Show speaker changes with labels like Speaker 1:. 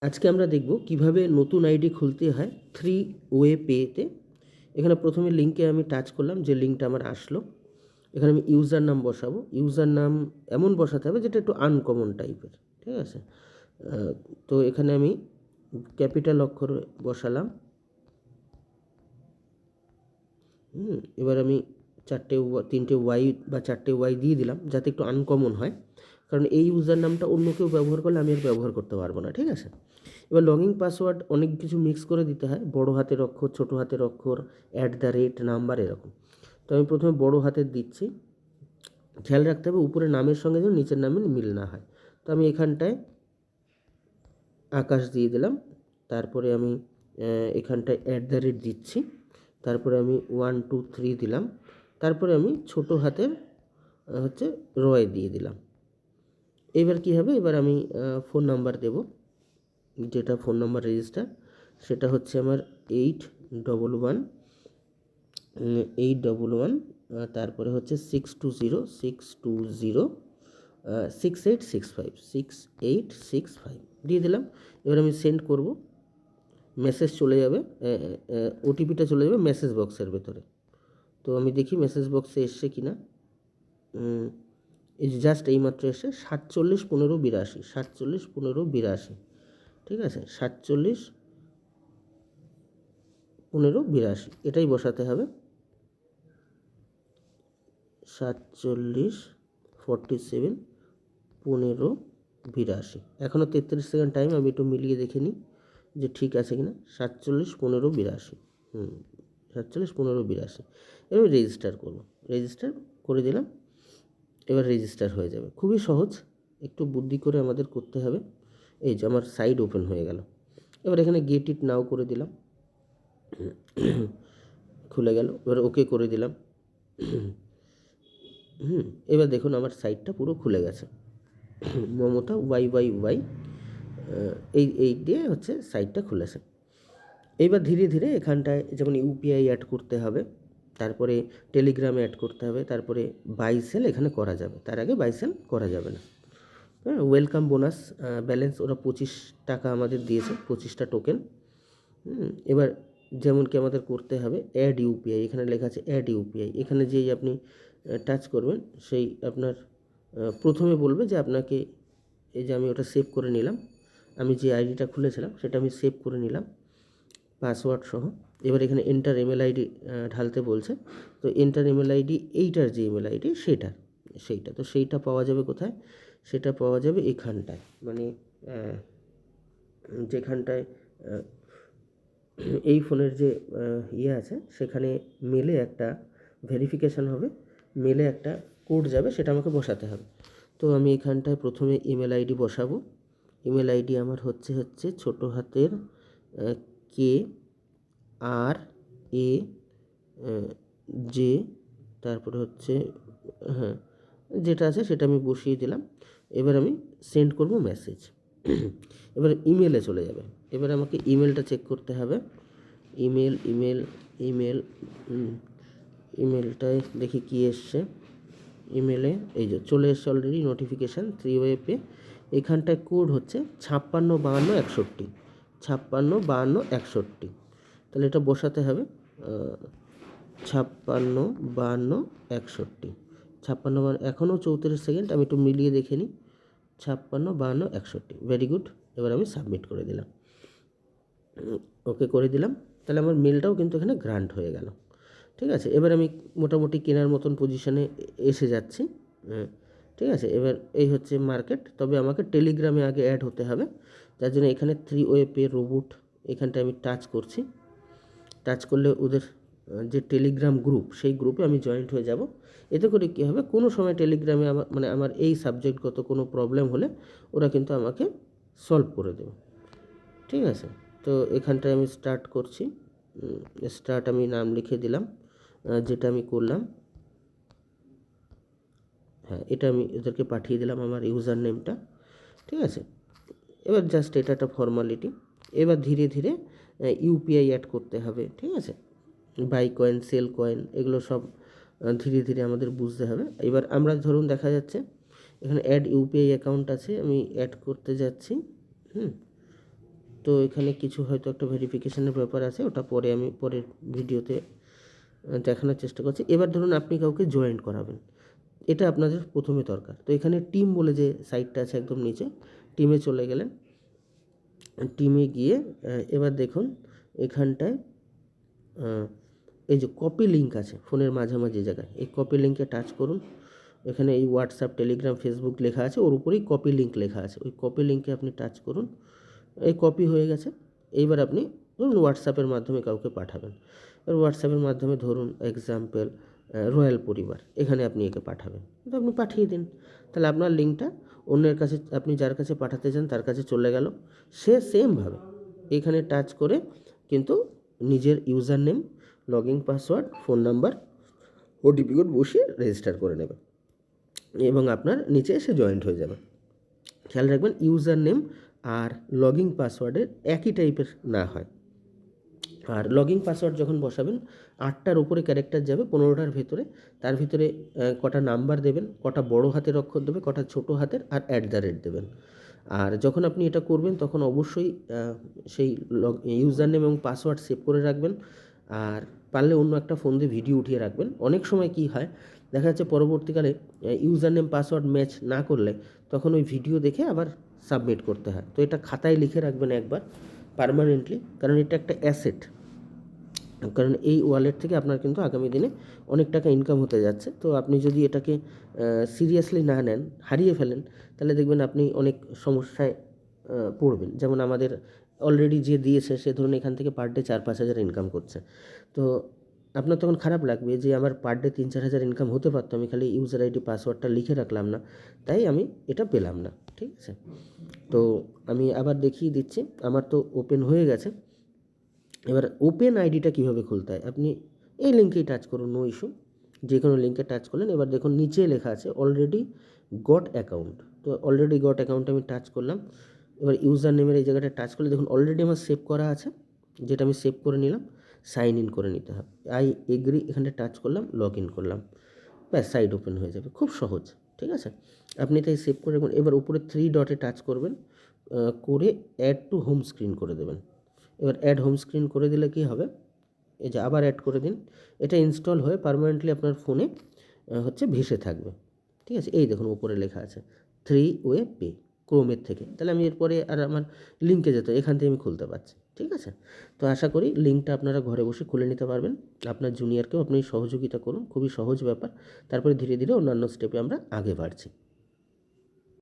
Speaker 1: আজকে আমরা দেখব কিভাবে নতুন আইডি খুলতে হয় থ্রি ওয়ে পেতে। এখানে প্রথমে লিঙ্কে আমি টাচ করলাম, যে লিঙ্কটা আমার আসলো। এখানে আমি ইউজার নাম বসাবো। ইউজার নাম এমন বসাতে হবে যেটা একটু আনকমন টাইপের, ঠিক আছে। তো এখানে আমি ক্যাপিটাল অক্ষর বসালাম। এবার আমি তিনটে ওয়াই বা চারটে ওয়াই দিয়ে দিলাম, যাতে একটু আনকমন হয়, কারণ এই ইউজার নামটা অন্য কেউ ব্যবহার করলে আমি আর ব্যবহার করতে পারবো না, ঠিক আছে। এবার লগইন পাসওয়ার্ড অনেক কিছু মিক্স করে দিতে হয়, বড় হাতের অক্ষর, ছোট হাতের অক্ষর, @নাম্বার, এরকম। তো আমি প্রথমে বড় হাতের দিচ্ছি। খেয়াল রাখতে হবে উপরে নামের সঙ্গে যেন নিচের নামের মিল না হয়। তো আমি এখানটায় আকাশ দিয়ে দিলাম। তারপরে আমি এখানটায় দিচ্ছি। তারপরে আমি 1 2 3 দিলাম। তারপরে আমি ছোট হাতের হচ্ছে রয় দিয়ে দিলাম। এবার কি হবে, এবার আমি ফোন নাম্বার দেব, যেটা ফোন নাম্বার রেজিস্টার, সেটা হচ্ছে আমার 811, তারপরে হচ্ছে 620 দিয়ে দিলাম। এবার আমি সেন্ড করব। মেসেজ চলে যাবে, ওটিপিটা চলে যাবে মেসেজ বক্সের ভেতরে। তো আমি দেখি মেসেজ বক্সে এসছে কি না। এই জাস্ট এইমাত্র এসে 47 15 82, ঠিক আছে। 47 15 82 এটাই বসাতে হবে। 47 47 15 82। এখনও 33 সেকেন্ড টাইম, আমি একটু মিলিয়ে দেখে নিই যে ঠিক আছে কিনা। 47 15 82, 47 15 82। এবার রেজিস্টার করব। রেজিস্টার করে দিলাম। এবার রেজিস্টার হয়ে যাবে, খুবই সহজ। একটু বুদ্ধি করে আমাদের করতে হবে। এই যে আমার সাইট ওপেন হয়ে গেল। এবার এখানে গেট ইট নাও করে দিলাম, খুলে গেল। এবার ওকে করে দিলাম। এবার দেখুন আমার সাইটটা পুরো খুলে গেছে। মমতা YYY, এই দিয়ে হচ্ছে সাইটটা খুলেছে। এইবার ধীরে ধীরে এখানটায় যেমন ইউপিআই অ্যাড করতে হবে, তারপরে টেলিগ্রামে অ্যাড করতে হবে, তারপরে বাই সেল এখানে করা যাবে, তার আগে বাই সেল করা যাবে না। হ্যাঁ, ওয়েলকাম বোনাস ব্যালেন্স ওরা 25 টাকা আমাদের দিয়েছে, 25টা টোকেন। এবার যেমন কি আমাদের করতে হবে অ্যাড ইউপিআই, এখানে লেখা আছে অ্যাড ইউপিআই। এখানে যেই আপনি টাচ করবেন, সেই আপনার প্রথমে বলবে যে আপনাকে, এই যে আমি ওটা সেভ করে নিলাম, আমি যে আইডিটা খুলেছিলাম সেটা আমি সেভ করে নিলাম পাসওয়ার্ড সহ। এবার এখানে এন্টার ইমেল আইডি ঢালতে বলছে। তো এন্টার ইমেল আইডি, এইটার যে ইমেল আইডি সেইটা তো সেইটা পাওয়া যাবে কোথায়, সেটা পাওয়া যাবে এখানটায়, মানে যেখানটায় এই ফোনের যে ইয়ে আছে, সেখানে মেলে একটা ভেরিফিকেশান হবে, মেলে একটা কোড যাবে, সেটা আমাকে বসাতে হবে। তো আমি এখানটায় প্রথমে ইমেল আইডি বসাবো। ইমেল আইডি আমার হচ্ছে ছোটো হাতের KRAJ, তারপরে হচ্ছে, হ্যাঁ, যেটা আছে সেটা আমি বসিয়ে দিলাম। এবার আমি সেন্ড করব মেসেজ। এবার ইমেলে চলে যাবে। এবার আমাকে ইমেলটা চেক করতে হবে। ইমেলটায় দেখি কি এসছে। ইমেলে এই যে চলে এসছে already notification three way pay. এখানটায় কোড হচ্ছে 56 52 61, 56 52 61। তাহলে এটা বসাতে হবে 56 52 61, 56 এখনও 34 সেকেন্ড, আমি একটু মিলিয়ে দেখে নিই। 56 52 61, ভেরি গুড। এবার আমি সাবমিট করে দিলাম, ওকে করে দিলাম। তাহলে আমার মেলটাও কিন্তু এখানে গ্রান্ট হয়ে গেল, ঠিক আছে। এবার আমি মোটামুটি কেনার মতন পজিশানে এসে যাচ্ছি, ঠিক আছে। এবার এই হচ্ছে মার্কেট, তবে আমাকে টেলিগ্রামে আগে অ্যাড হতে হবে। যার জন্য এখানে থ্রি ওয়ে পে রোবট, এখানটায় আমি টাচ করছি। টাচ করলে ওদের যে টেলিগ্রাম গ্রুপ, সেই গ্রুপে আমি জয়েন্ট হয়ে যাব। এতে করে কী হবে, কোনো সময় টেলিগ্রামে আমার এই সাবজেক্টগত কোনো প্রবলেম হলে ওরা কিন্তু আমাকে সলভ করে দেবে, ঠিক আছে। তো এখানটায় আমি স্টার্ট করছি। স্টার্ট আমি নাম লিখে দিলাম, যেটা আমি করলাম। হ্যাঁ, এটা আমি এদেরকে পাঠিয়ে দিলাম আমার ইউজার নেমটা, ঠিক আছে। এবার জাস্ট এটা একটা ফর্মালিটি। এবার ধীরে ধীরে ইউপিআই অ্যাড করতে হবে, ঠিক আছে। বাই কয়েন, সেল কয়েন, এগুলো সব ধীরে ধীরে আমাদের বুঝতে হবে। এবার আমরা ধরুন দেখা যাচ্ছে এখানে অ্যাড ইউপিআই অ্যাকাউন্ট আছে, আমি অ্যাড করতে যাচ্ছি। তো এখানে কিছু হয়তো একটা ভেরিফিকেশনের ব্যাপার আছে, ওটা পরে আমি পরের ভিডিওতে দেখানোর চেষ্টা করছি। এবার ধরুন আপনি কাউকে জয়েন্ট করাবেন, এটা আপনাদের প্রথমে দরকার। তো এখানে টিম বলে যে সাইটটা আছে একদম নিচে, টিমে চলে গেলেন। টিমে গিয়ে এবার দেখুন এখানটায় এই যে কপি লিঙ্ক আছে ফোনের মাঝামাঝি জায়গায়, এই কপি লিঙ্কে টাচ করুন। এখানে এই হোয়াটসঅ্যাপ, টেলিগ্রাম, ফেসবুক লেখা আছে, ওর উপরেই কপি লিঙ্ক লেখা আছে, ওই কপি লিঙ্কে আপনি টাচ করুন। এই কপি হয়ে গেছে। এইবার আপনি ধরুন হোয়াটসঅ্যাপের মাধ্যমে কাউকে পাঠাবেন। এবার হোয়াটসঅ্যাপের মাধ্যমে ধরুন এক্সাম্পল রয়্যাল পরিবার, এখানে আপনি একে পাঠাবেন, তো আপনি পাঠিয়ে দিন। তাহলে আপনার লিঙ্কটা অন্যের কাছে, আপনি যার কাছে পাঠাতে চান তার কাছে চলে গেল। সে সেমভাবে এখানে টাচ করে কিন্তু নিজের user name, login password, phone number, OTP code বসিয়ে রেজিস্টার করে নেবে এবং আপনার নিচে এসে জয়েন্ট হয়ে যাবে। খেয়াল রাখবেন ইউজার নেম আর লগইন পাসওয়ার্ডের একই টাইপের না হয়। আর লগইন পাসওয়ার্ড যখন বসাবেন 8টার উপরে ক্যারেক্টার যাবে, 15টার ভেতরে। তার ভিতরে কটা নাম্বার দেবেন, কটা বড় হাতের অক্ষর দেবে, কটা ছোটো হাতের, আর @ দেবেন। আর যখন আপনি এটা করবেন তখন অবশ্যই সেই ইউজার নেম এবং পাসওয়ার্ড সেভ করে রাখবেন। আর পারলে অন্য একটা ফোন দিয়ে ভিডিও উঠিয়ে রাখবেন। অনেক সময় কি হয় দেখা যাচ্ছে পরবর্তীকালে ইউজার নেম পাসওয়ার্ড ম্যাচ না করলে তখন ওই ভিডিও দেখে আবার সাবমিট করতে হয়। তো এটা খাতায় লিখে রাখবেন একবার পার্মানেন্টলি, কারণ এটা একটা অ্যাসেট। কারণ এই ওয়ালেট থেকে আপনার কিন্তু আগামী দিনে অনেক টাকা ইনকাম হতে যাচ্ছে। তো আপনি যদি এটাকে সিরিয়াসলি না নেন, হারিয়ে ফেলেন, তাহলে দেখবেন আপনি অনেক সমস্যায় পড়বেন। যেমন আমাদের অলরেডি যে দিয়েছে সে ধরুন এখান থেকে পার ডে 4-5 হাজার ইনকাম করছে। তো আপনার তখন খারাপ লাগবে যে আমার পার ডে 3-4 হাজার ইনকাম হতে পারতো, আমি খালি ইউজার আইডি পাসওয়ার্ডটা লিখে রাখলাম না, তাই আমি এটা পেলাম না। ঠিক আছে, তো আমি আবার দেখিয়ে দিচ্ছি। আমার তো ওপেন হয়ে গেছে। এবার ওপেন আইডিটা কীভাবে খুলতে হয়, আপনি এই লিঙ্কেই টাচ করুন, নো ইস্যু। যে কোনো লিঙ্কে টাচ করলেন। এবার দেখুন নিচে লেখা আছে অলরেডি গট অ্যাকাউন্ট। তো অলরেডি গট অ্যাকাউন্টে আমি টাচ করলাম। এবার ইউজার নেমের এই জায়গাটা টাচ করলে দেখুন অলরেডি আমার সেভ করা আছে, যেটা আমি সেভ করে নিলাম। সাইন ইন করে নিতে হবে, আই এগ্রি, এখানে টাচ করলাম, লগ ইন করলাম, ব্যাস সাইট ওপেন হয়ে যাবে। খুব সহজ। ঠিক আছে, আপনি তাই সেভ করে রাখবেন। এবার উপরে 3 ডটে টাচ করবেন, করে অ্যাড টু হোম স্ক্রিন করে দেবেন। এবার অ্যাড হোম স্ক্রিন করে দিলে কী হবে, এই যে আবার অ্যাড করে দিন। এটা ইনস্টল হয়ে পার্মানেন্টলি আপনার ফোনে হচ্ছে ভেসে থাকবে। ঠিক আছে, এই দেখুন উপরে লেখা আছে 3 ওয়ে পে, ক্রোমের থেকে। তাহলে আমি এরপরে আর আমার লিঙ্কে যেতে, এখান থেকে আমি খুলতে পারছি। ঠিক আছে, তো আশা করি লিঙ্কটা আপনারা ঘরে বসে খুলে নিতে পারবেন। আপনার জুনিয়রকেও আপনি সহযোগিতা করুন, খুবই সহজ ব্যাপার। তারপরে ধীরে ধীরে অন্যান্য স্টেপে আমরা আগে বাড়ছি।